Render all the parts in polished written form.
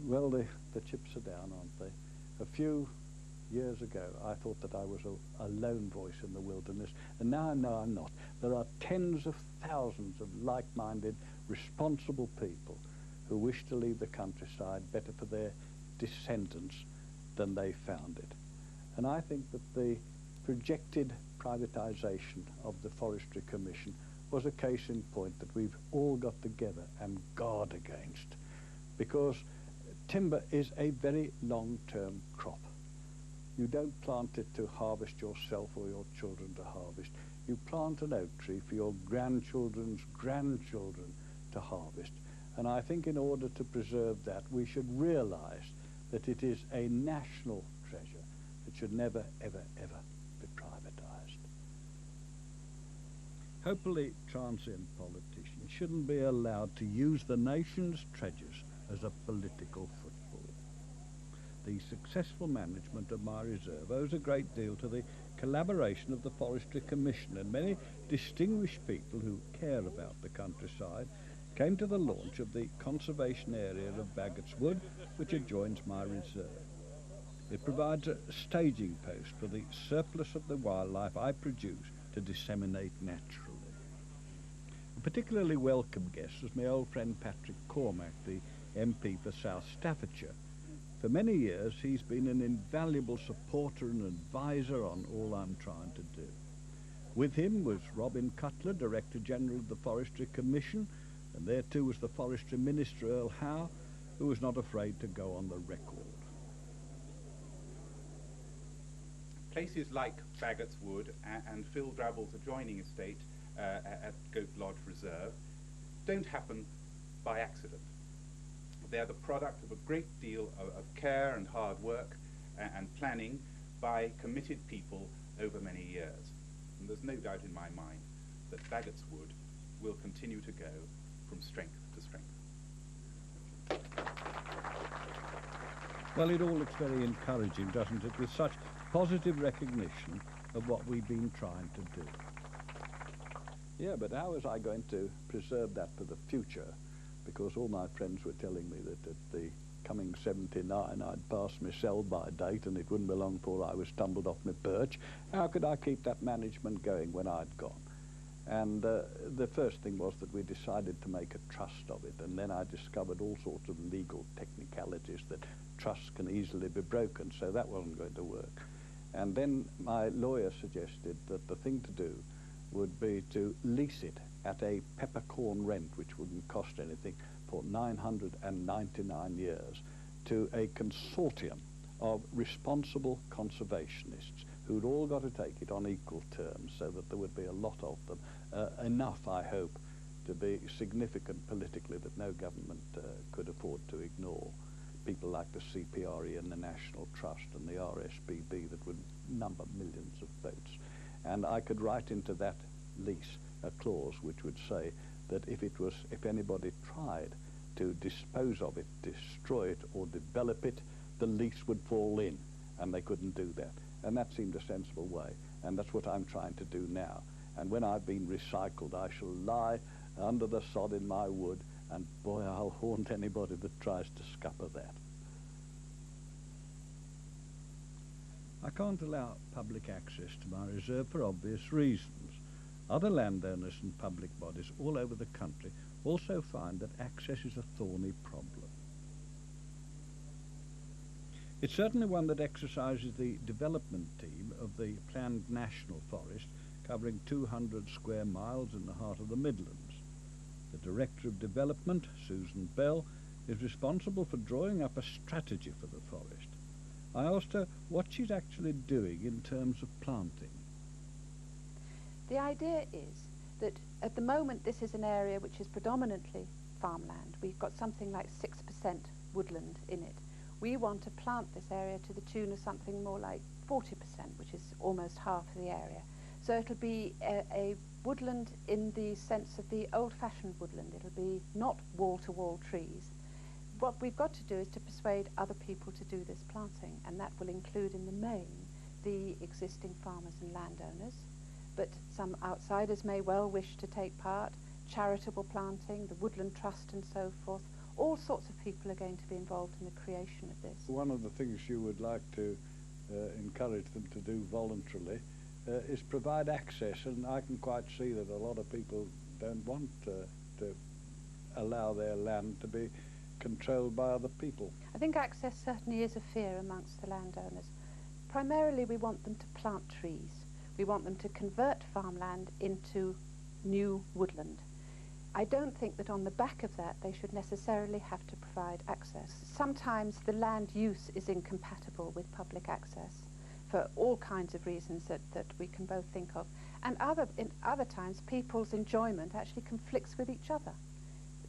Well, the chips are down, aren't they? A few years ago, I thought that I was a lone voice in the wilderness, and now I know I'm not. There are tens of thousands of like-minded, responsible people who wish to leave the countryside better for their descendants than they found it. And I think that the projected privatisation of the Forestry Commission was a case in point that we've all got together and guard against, because timber is a very long-term crop. You don't plant it to harvest yourself or your children to harvest. You plant an oak tree for your grandchildren's grandchildren to harvest. And I think in order to preserve that, we should realise that it is a national treasure that should never, ever, ever be privatised. Hopefully, transient politicians shouldn't be allowed to use the nation's treasures as a political football. The successful management of my reserve owes a great deal to the collaboration of the Forestry Commission, and many distinguished people who care about the countryside came to the launch of the conservation area of Baggots Wood, which adjoins my reserve. It provides a staging post for the surplus of the wildlife I produce to disseminate naturally. A particularly welcome guest was my old friend Patrick Cormack, the MP for South Staffordshire. For many years he's been an invaluable supporter and advisor on all I'm trying to do. With him was Robin Cutler, Director General of the Forestry Commission, and there too was the Forestry Minister Earl Howe, who was not afraid to go on the record. Places like Baggots Wood and Phil Drabble's adjoining estate at Goat Lodge Reserve don't happen by accident. They're the product of a great deal of care and hard work and planning by committed people over many years. And there's no doubt in my mind that Baggots Wood will continue to go from strength to strength. Well, it all looks very encouraging, doesn't it, with such positive recognition of what we've been trying to do. Yeah, but how was I going to preserve that for the future? Because all my friends were telling me that at the coming 79 I'd passed my sell-by date and it wouldn't be long before I was tumbled off my perch. How could I keep that management going when I'd gone? And the first thing was that we decided to make a trust of it, and then I discovered all sorts of legal technicalities that trusts can easily be broken, so that wasn't going to work. And then my lawyer suggested that the thing to do would be to lease it at a peppercorn rent, which wouldn't cost anything, for 999 years to a consortium of responsible conservationists who'd all got to take it on equal terms, so that there would be a lot of them, enough, I hope, to be significant politically that no government could afford to ignore. People like the CPRE and the National Trust and the RSBB that would number millions of votes. And I could write into that lease a clause which would say that if anybody tried to dispose of it, destroy it or develop it, the lease would fall in, and they couldn't do that. And that seemed a sensible way, and that's what I'm trying to do now. And when I've been recycled, I shall lie under the sod in my wood, and boy, I'll haunt anybody that tries to scupper that. I can't allow public access to my reserve for obvious reasons. Other landowners and public bodies all over the country also find that access is a thorny problem. It's certainly one that exercises the development team of the planned National Forest, covering 200 square miles in the heart of the Midlands. The Director of Development, Susan Bell, is responsible for drawing up a strategy for the forest. I asked her what she's actually doing in terms of planting. The idea is that at the moment this is an area which is predominantly farmland. We've got something like 6% woodland in it. We want to plant this area to the tune of something more like 40%, which is almost half the area. So it'll be a woodland in the sense of the old-fashioned woodland. It'll be not wall-to-wall trees. What we've got to do is to persuade other people to do this planting, and that will include in the main the existing farmers and landowners, but some outsiders may well wish to take part, charitable planting, the Woodland Trust and so forth, All sorts of people are going to be involved in the creation of this. One of the things you would like to encourage them to do voluntarily is provide access, and I can quite see that a lot of people don't want to allow their land to be controlled by other people. I think access certainly is a fear amongst the landowners. Primarily we want them to plant trees. We want them to convert farmland into new woodland. I don't think that on the back of that they should necessarily have to provide access. Sometimes the land use is incompatible with public access for all kinds of reasons that we can both think of. And in other times people's enjoyment actually conflicts with each other.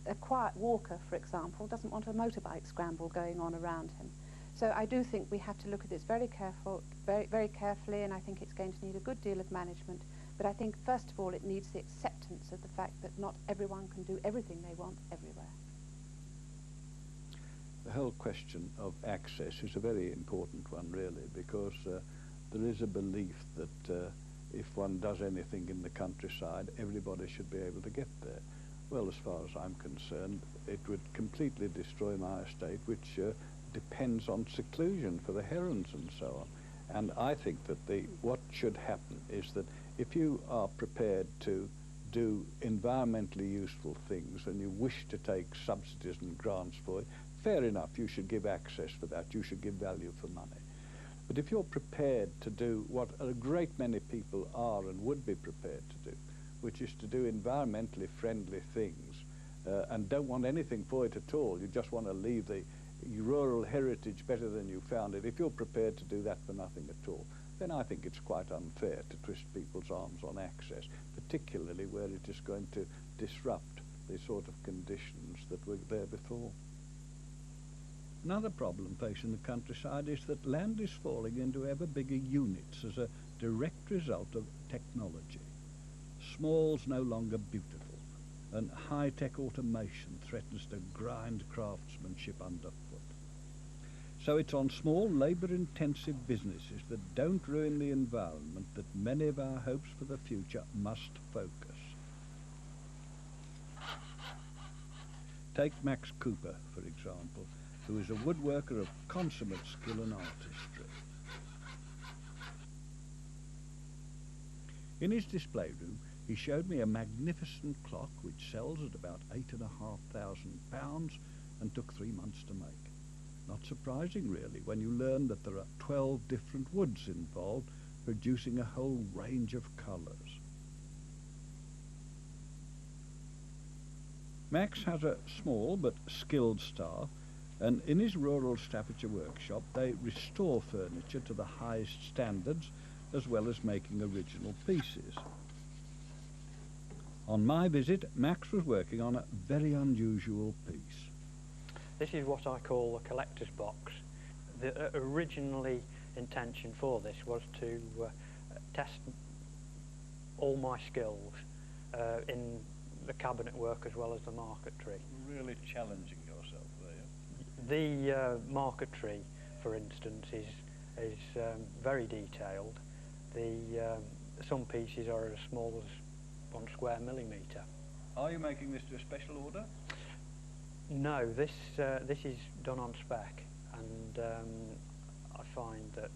A quiet walker, for example, doesn't want a motorbike scramble going on around him. So I do think we have to look at this very carefully, and I think it's going to need a good deal of management. But I think, first of all, it needs the acceptance of the fact that not everyone can do everything they want everywhere. The whole question of access is a very important one, really, because there is a belief that if one does anything in the countryside, everybody should be able to get there. Well, as far as I'm concerned, it would completely destroy my estate, which depends on seclusion for the herons and so on. And I think that what should happen is that if you are prepared to do environmentally useful things and you wish to take subsidies and grants for it, fair enough, you should give access for that, you should give value for money. But if you're prepared to do what a great many people are and would be prepared to do, which is to do environmentally friendly things, and don't want anything for it at all, you just want to leave the rural heritage better than you found it, if you're prepared to do that for nothing at all, then I think it's quite unfair to twist people's arms on access, particularly where it is going to disrupt the sort of conditions that were there before. Another problem facing the countryside is that land is falling into ever bigger units as a direct result of technology. Small's no longer beautiful, and high-tech automation threatens to grind craftsmanship underfoot. So it's on small, labour-intensive businesses that don't ruin the environment that many of our hopes for the future must focus. Take Max Cooper, for example, who is a woodworker of consummate skill and artistry. In his display room, he showed me a magnificent clock which sells at about £8,500 and took 3 months to make. Not surprising, really, when you learn that there are 12 different woods involved, producing a whole range of colours. Max has a small but skilled staff, and in his rural Staffordshire workshop they restore furniture to the highest standards as well as making original pieces. On my visit, Max was working on a very unusual piece. This is what I call a collector's box. The originally intention for this was to test all my skills in the cabinet work as well as the marquetry. Really challenging yourself there. The marquetry, for instance, is very detailed. Some pieces are as small as 1 square millimetre. Are you making this to a special order? No, this is done on spec, and I find that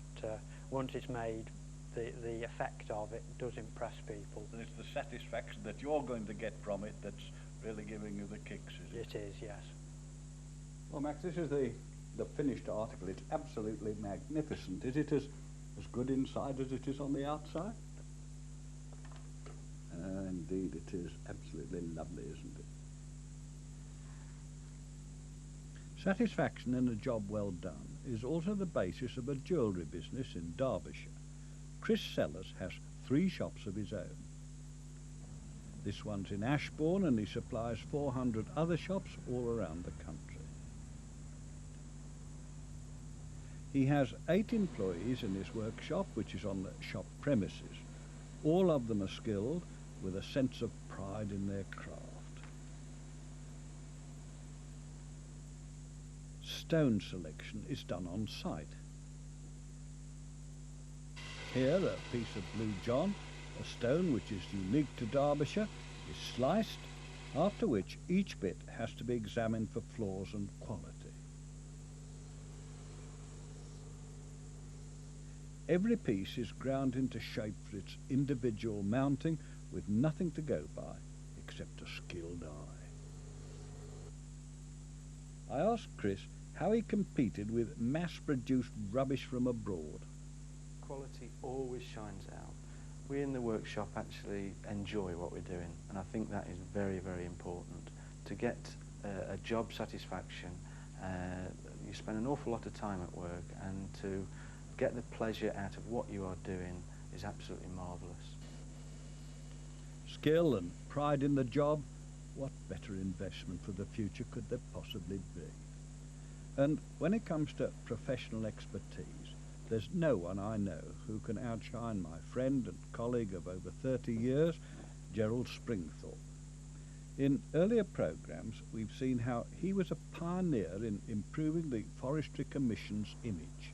once it's made, the effect of it does impress people. And it's the satisfaction that you're going to get from it that's really giving you the kicks, is it? It is, yes. Well, Max, this is the finished article. It's absolutely magnificent. Is it as good inside as it is on the outside? Indeed, it is absolutely lovely, isn't it? Satisfaction in a job well done is also the basis of a jewellery business in Derbyshire. Chris Sellers has 3 shops of his own. This one's in Ashbourne, and he supplies 400 other shops all around the country. He has 8 employees in his workshop, which is on the shop premises. All of them are skilled, with a sense of pride in their craft. Stone selection is done on site. Here, a piece of Blue John, a stone which is unique to Derbyshire, is sliced after which each bit has to be examined for flaws and quality. Every piece is ground into shape for its individual mounting with nothing to go by except a skilled eye. I asked Chris how he competed with mass-produced rubbish from abroad. Quality always shines out. We in the workshop actually enjoy what we're doing, and I think that is very, very important. To get a job satisfaction, you spend an awful lot of time at work, and to get the pleasure out of what you are doing is absolutely marvellous. Skill and pride in the job, what better investment for the future could there possibly be? And when it comes to professional expertise, there's no one I know who can outshine my friend and colleague of over 30 years, Gerald Springthorpe. In earlier programmes, we've seen how he was a pioneer in improving the Forestry Commission's image.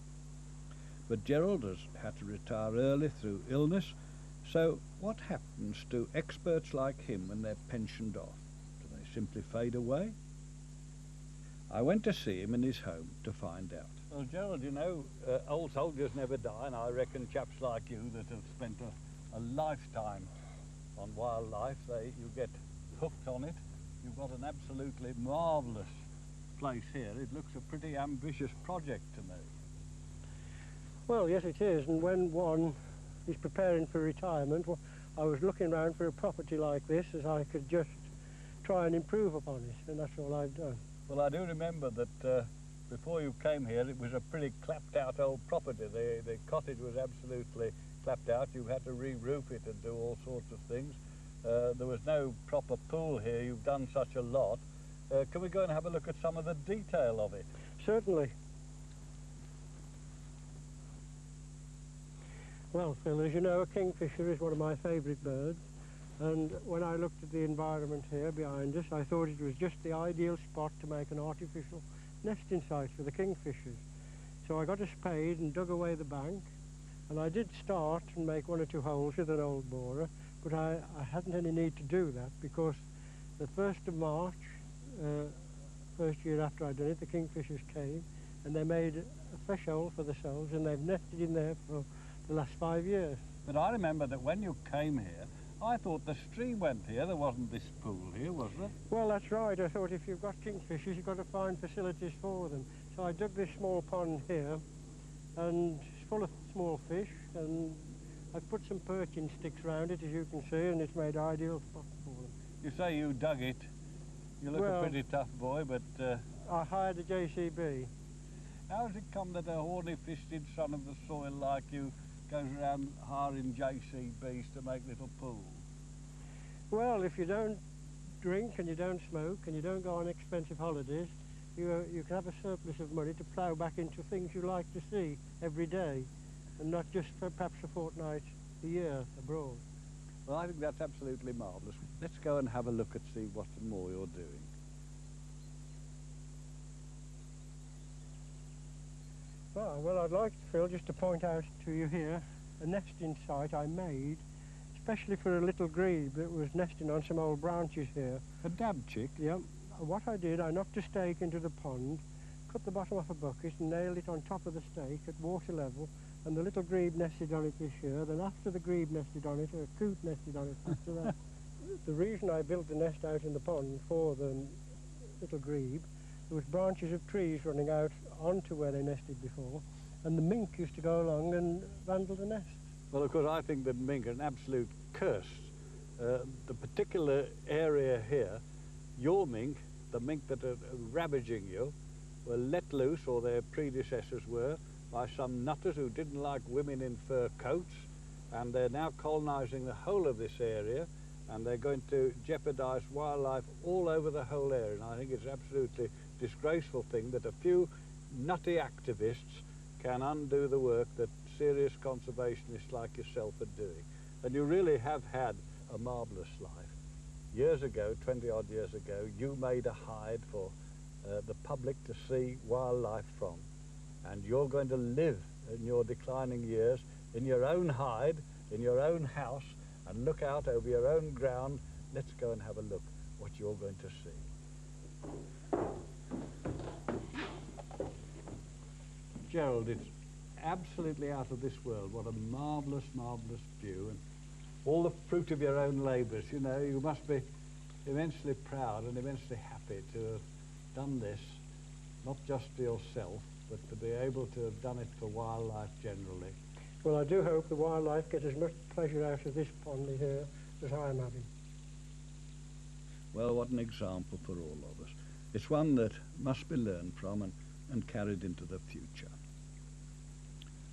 But Gerald has had to retire early through illness, so what happens to experts like him when they're pensioned off? Do they simply fade away? I went to see him in his home to find out. Well, Gerald, you know, old soldiers never die, and I reckon chaps like you that have spent a lifetime on wildlife, you get hooked on it. You've got an absolutely marvellous place here. It looks a pretty ambitious project to me. Well, yes, it is, and when one is preparing for retirement, well, I was looking around for a property like this as I could just try and improve upon it, and that's all I've done. Well, I do remember that before you came here, it was a pretty clapped-out old property. The cottage was absolutely clapped out. You had to re-roof it and do all sorts of things. There was no proper pool here. You've done such a lot. Can we go and have a look at some of the detail of it? Certainly. Well, Phil, as you know, a kingfisher is one of my favourite birds, and when I looked at the environment here behind us, I thought it was just the ideal spot to make an artificial nesting site for the kingfishers. So I got a spade and dug away the bank, and I did start and make 1 or 2 holes with an old borer, but I hadn't any need to do that because the 1st of March, first year after I'd done it, the kingfishers came and they made a fresh hole for themselves, and they've nested in there for the last 5 years. But I remember that when you came here, I thought the stream went here. There wasn't this pool here, was there? Well, that's right. I thought if you've got kingfishers, you've got to find facilities for them. So I dug this small pond here, and it's full of small fish, and I've put some perching sticks around it, as you can see, and it's made an ideal spot for them. You say you dug it. You look a pretty tough boy, but... I hired a JCB. How has it come that a horny-fisted son of the soil like you goes around hiring JCBs to make little pools? Well, if you don't drink and you don't smoke and you don't go on expensive holidays, you can have a surplus of money to plough back into things you like to see every day, and not just for perhaps a fortnight a year abroad. Well, I think that's absolutely marvellous. Let's go and have a look and see what more you're doing. Well, I'd like, Phil, just to point out to you here a nesting site I made, especially for a little grebe that was nesting on some old branches here. A dab chick? Yep. What I did, I knocked a stake into the pond, cut the bottom off a bucket and nailed it on top of the stake at water level, and the little grebe nested on it this year. Then after the grebe nested on it, a coot nested on it after that. The reason I built the nest out in the pond for the little grebe, there was branches of trees running out onto where they nested before, and the mink used to go along and vandal the nest. Well, of course, I think that mink are an absolute curse. The particular area here, your mink, the mink that are ravaging you, were let loose, or their predecessors were, by some nutters who didn't like women in fur coats, and they're now colonising the whole of this area, and they're going to jeopardise wildlife all over the whole area. And I think it's an absolutely disgraceful thing that a few nutty activists can undo the work that serious conservationists like yourself are doing. And you really have had a marvellous life. Years ago, 20-odd years ago, you made a hide for the public to see wildlife from. And you're going to live in your declining years in your own hide, in your own house, and look out over your own ground. Let's go and have a look. what you're going to see. Gerald, it's absolutely out of this world. What a marvellous, marvellous view, and all the fruit of your own labours. You know, you must be immensely proud and immensely happy to have done this, not just for yourself, but to be able to have done it for wildlife generally. Well, I do hope the wildlife get as much pleasure out of this pond here as I am having. Well, what an example for all of us. It's one that must be learned from and carried into the future.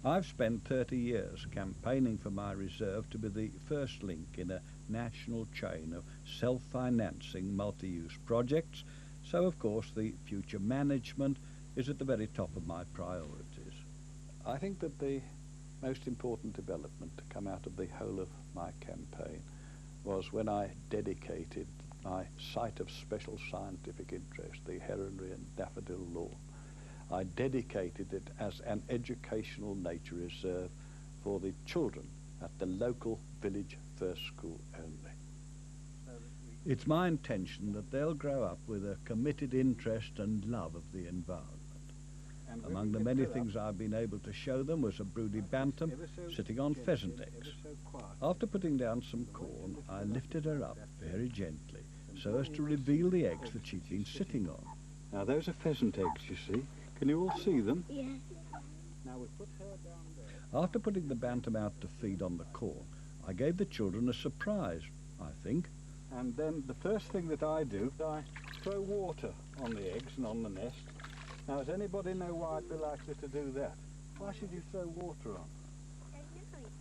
I've spent 30 years campaigning for my reserve to be the first link in a national chain of self-financing multi-use projects, so of course the future management is at the very top of my priorities. I think that the most important development to come out of the whole of my campaign was when I dedicated my site of special scientific interest, the Heronry and Daffodil Lawn. I dedicated it as an educational nature reserve for the children at the local village first school only. It's my intention that they'll grow up with a committed interest and love of the environment. Among the many things I've been able to show them was a broody bantam sitting on pheasant eggs. After putting down some corn, I lifted her up very gently so as to reveal the eggs that she'd been sitting on. Now those are pheasant eggs, you see. Can you all see them? Yeah. Now we put her down there. After putting the bantam out to feed on the corn, I gave the children a surprise, I think. And then the first thing that I do, I throw water on the eggs and on the nest. Now, does anybody know why I'd be likely to do that? Why should you throw water on?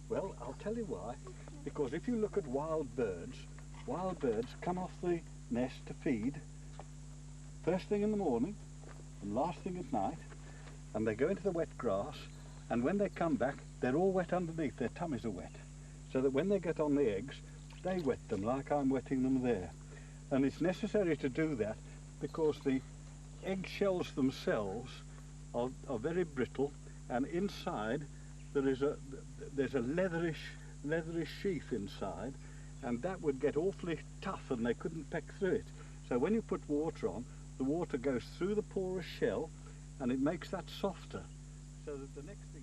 Well, I'll tell you why. Because if you look at wild birds come off the nest to feed first thing in the morning and last thing at night, and they go into the wet grass, and when they come back, they're all wet underneath, their tummies are wet, so that when they get on the eggs, they wet them like I'm wetting them there. And it's necessary to do that because the eggshells themselves are very brittle, and inside there's a leatherish sheath inside, and that would get awfully tough and they couldn't peck through it. So when you put water on, the water goes through the porous shell and it makes that softer. So that the next thing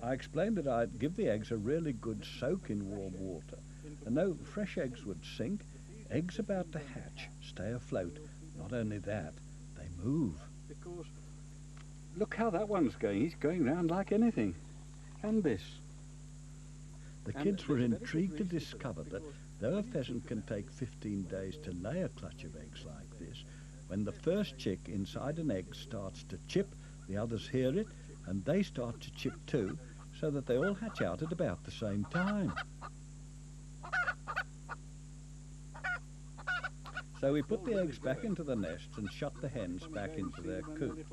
I explained that I'd give the eggs a really good soak in warm water, and though fresh eggs would sink, eggs about to hatch stay afloat. Not only that, they move. Because look how that one's going. He's going round like anything. And this. The kids were intrigued to discover that though a pheasant can take 15 days to lay a clutch of eggs like this, when the first chick inside an egg starts to chip, the others hear it, and they start to chip too, so that they all hatch out at about the same time. So we put the eggs back into the nest and shut the hens back into their coop.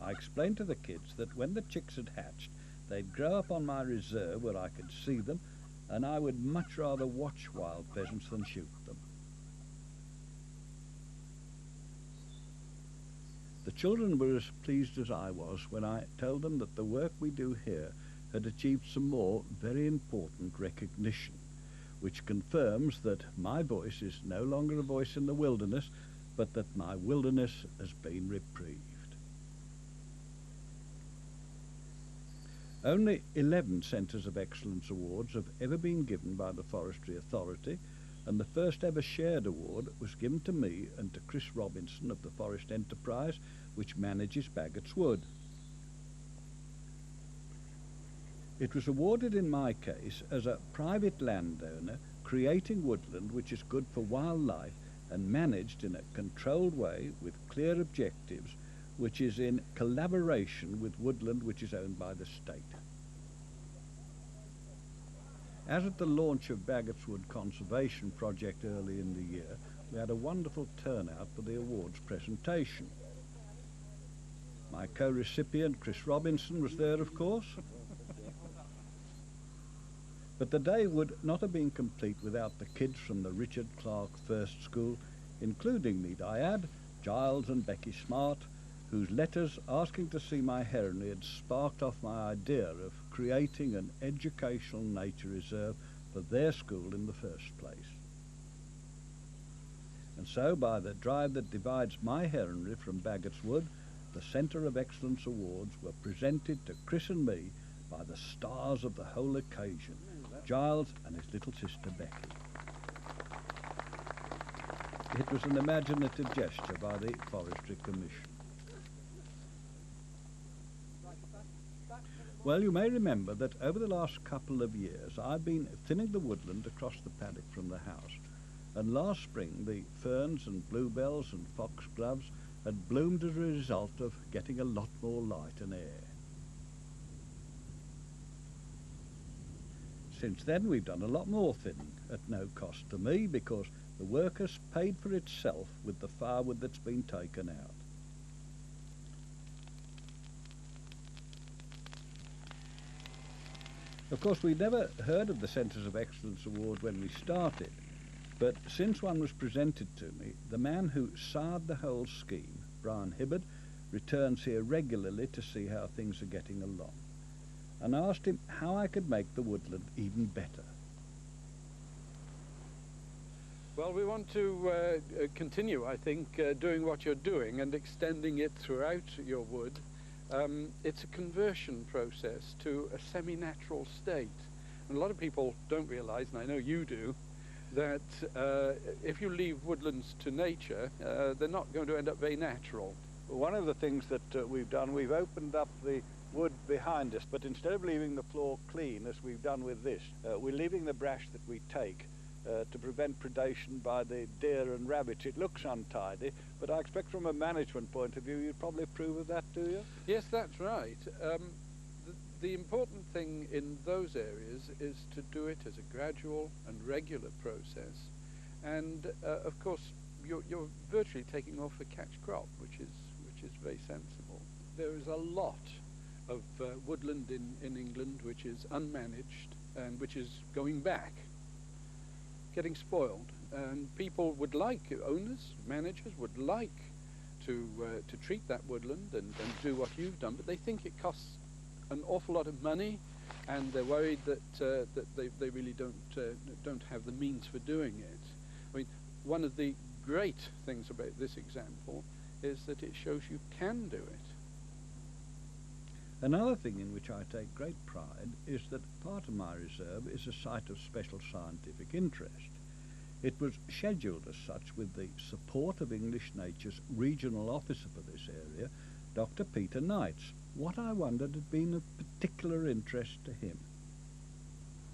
I explained to the kids that when the chicks had hatched, they'd grow up on my reserve where I could see them, and I would much rather watch wild pheasants than shoot them. The children were as pleased as I was when I told them that the work we do here had achieved some more very important recognition, which confirms that my voice is no longer a voice in the wilderness, but that my wilderness has been reprieved. Only 11 Centres of Excellence Awards have ever been given by the Forestry Authority, and the first ever shared award was given to me and to Chris Robinson of the Forest Enterprise, which manages Baggots Wood. It was awarded in my case as a private landowner creating woodland which is good for wildlife and managed in a controlled way with clear objectives, which is in collaboration with woodland which is owned by the state. As at the launch of Baggots Wood Conservation Project early in the year, we had a wonderful turnout for the awards presentation. My co-recipient, Chris Robinson, was there, of course. But the day would not have been complete without the kids from the Richard Clark First School, including, need I add, Giles and Becky Smart, whose letters asking to see my heronry had sparked off my idea of creating an educational nature reserve for their school in the first place. And so, by the drive that divides my heronry from Baggots Wood, the Centre of Excellence Awards were presented to Chris and me by the stars of the whole occasion, Giles and his little sister Becky. It was an imaginative gesture by the Forestry Commission. Well, you may remember that over the last couple of years I've been thinning the woodland across the paddock from the house, and last spring the ferns and bluebells and foxgloves had bloomed as a result of getting a lot more light and air. Since then we've done a lot more thinning at no cost to me, because the work has paid for itself with the firewood that's been taken out. Of course, we never heard of the Centres of Excellence Award when we started, but since one was presented to me, the man who starred the whole scheme, Brian Hibbard, returns here regularly to see how things are getting along, and asked him how I could make the woodland even better. Well, we want to continue, I think, doing what you're doing and extending it throughout your wood. It's a conversion process to a semi-natural state. And a lot of people don't realise, and I know you do, that if you leave woodlands to nature, they're not going to end up very natural. One of the things that we've done, we've opened up the wood behind us, but instead of leaving the floor clean, as we've done with this, we're leaving the brash that we take to prevent predation by the deer and rabbits. It looks untidy, but I expect from a management point of view you'd probably approve of that, do you? Yes, that's right. The important thing in those areas is to do it as a gradual and regular process, and of course you're virtually taking off a catch crop, which is very sensible. There is a lot of woodland in England which is unmanaged and which is going back, getting spoiled, and people would like, owners, managers would like to treat that woodland and do what you've done, but they think it costs an awful lot of money, and they're worried that they really don't have the means for doing it. I mean, one of the great things about this example is that it shows you can do it. Another thing in which I take great pride is that part of my reserve is a site of special scientific interest. It was scheduled as such with the support of English Nature's regional officer for this area, Dr. Peter Knights. What I wondered had been of particular interest to him.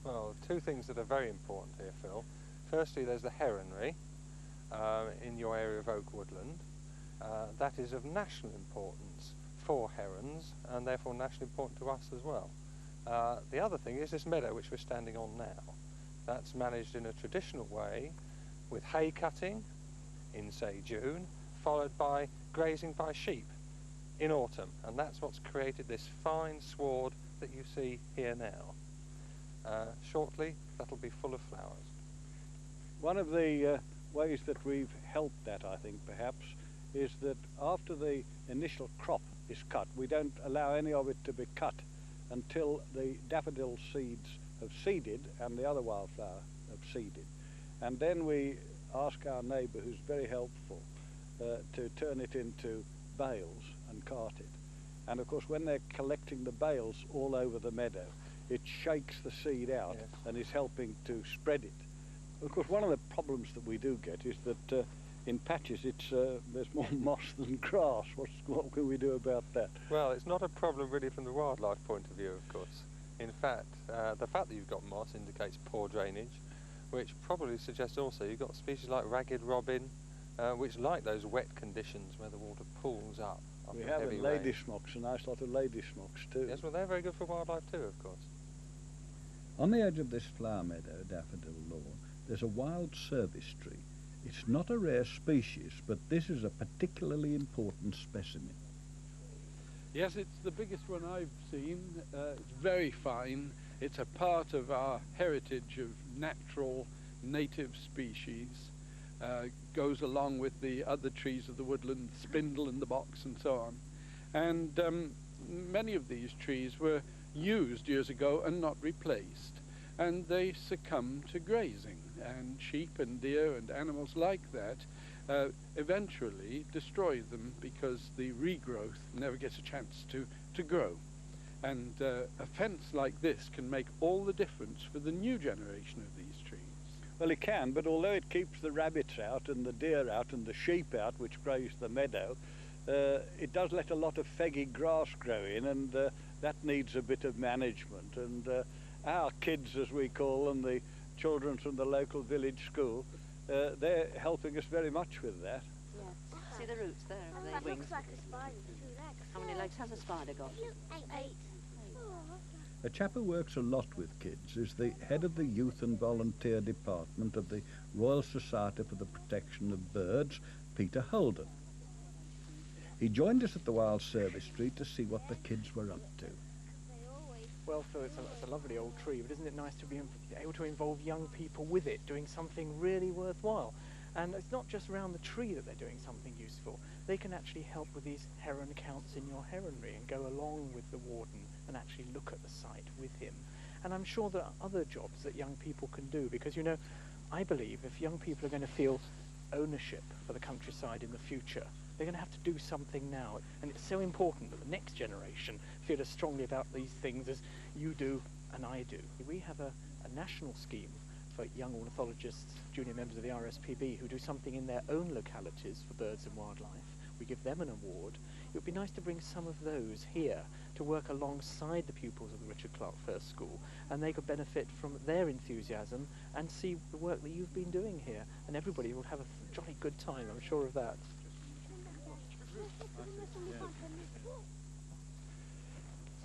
Well, two things that are very important here, Phil. Firstly, there's the heronry in your area of oak woodland. That is of national importance for herons, and therefore nationally important to us as well. The other thing is this meadow which we're standing on now. That's managed in a traditional way with hay cutting in, say, June, followed by grazing by sheep in autumn, and that's what's created this fine sward that you see here now. Shortly, that'll be full of flowers. One of the ways that we've helped that, I think, perhaps, is that after the initial crop is cut, we don't allow any of it to be cut until the daffodil seeds have seeded and the other wildflower have seeded. And then we ask our neighbour, who's very helpful, to turn it into bales and cart it. And of course, when they're collecting the bales all over the meadow, it shakes the seed out, yes, and is helping to spread it. Of course, one of the problems that we do get is that in patches there's more moss than grass. What can we do about that? Well, it's not a problem really from the wildlife point of view, of course. In fact, the fact that you've got moss indicates poor drainage, which probably suggests also you've got species like ragged robin, which like those wet conditions where the water pools up. We have a lady smocks, a nice lot of lady smocks too. Yes, well, they're very good for wildlife too, of course. On the edge of this flower meadow, daffodil lawn, there's a wild service tree. It's not a rare species, but this is a particularly important specimen. Yes, it's the biggest one I've seen. It's very fine. It's a part of our heritage of natural native species. Goes along with the other trees of the woodland, spindle and the box and so on. And many of these trees were used years ago and not replaced. And they succumb to grazing. And sheep and deer and animals like that eventually destroy them because the regrowth never gets a chance to grow. And a fence like this can make all the difference for the new generation of these trees. Well, it can, but although it keeps the rabbits out and the deer out and the sheep out, which graze the meadow, it does let a lot of feggy grass grow in, and that needs a bit of management. And our kids, as we call them, the children from the local village school, they're helping us very much with that. Yeah. See the roots there? Oh, that looks like a spider with 2 legs. How many legs has a spider got? 8. A chap who works a lot with kids is the head of the Youth and Volunteer Department of the Royal Society for the Protection of Birds, Peter Holden. He joined us at the Wild Service Street to see what the kids were up to. Well, Phil, it's a lovely old tree, but isn't it nice to be able to involve young people with it, doing something really worthwhile? And it's not just around the tree that they're doing something useful. They can actually help with these heron counts in your heronry and go along with the warden and actually look at the site with him. And I'm sure there are other jobs that young people can do, because, you know, I believe if young people are going to feel ownership for the countryside in the future, they're going to have to do something now. And it's so important that the next generation feel as strongly about these things as you do and I do. We have a national scheme for young ornithologists, junior members of the RSPB, who do something in their own localities for birds and wildlife. We give them an award. It would be nice to bring some of those here to work alongside the pupils of the Richard Clark First School, and they could benefit from their enthusiasm and see the work that you've been doing here, and everybody will have a jolly good time, I'm sure of that.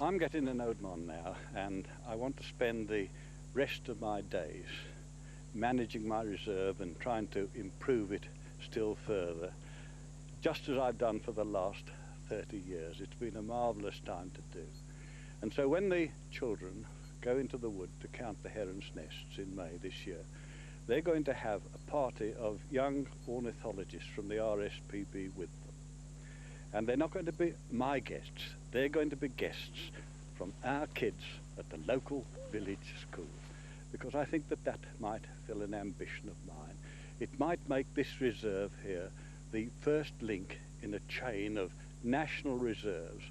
I'm getting an old man now, and I want to spend the rest of my days managing my reserve and trying to improve it still further, just as I've done for the last 30 years. It's been a marvellous time to do. And so when the children go into the wood to count the herons' nests in May this year, they're going to have a party of young ornithologists from the RSPB with them. And they're not going to be my guests, they're going to be guests from our kids at the local village school, because I think that that might fill an ambition of mine. It might make this reserve here the first link in a chain of national reserves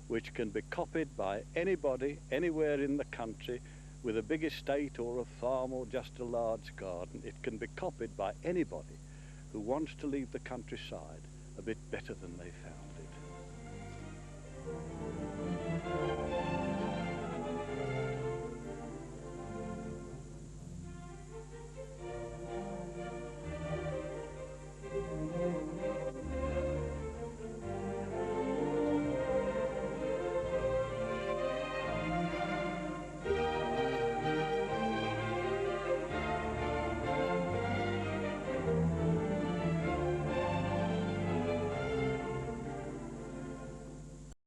which can be copied by anybody anywhere in the country with a big estate or a farm or just a large garden. It can be copied by anybody who wants to leave the countryside a bit better than they found.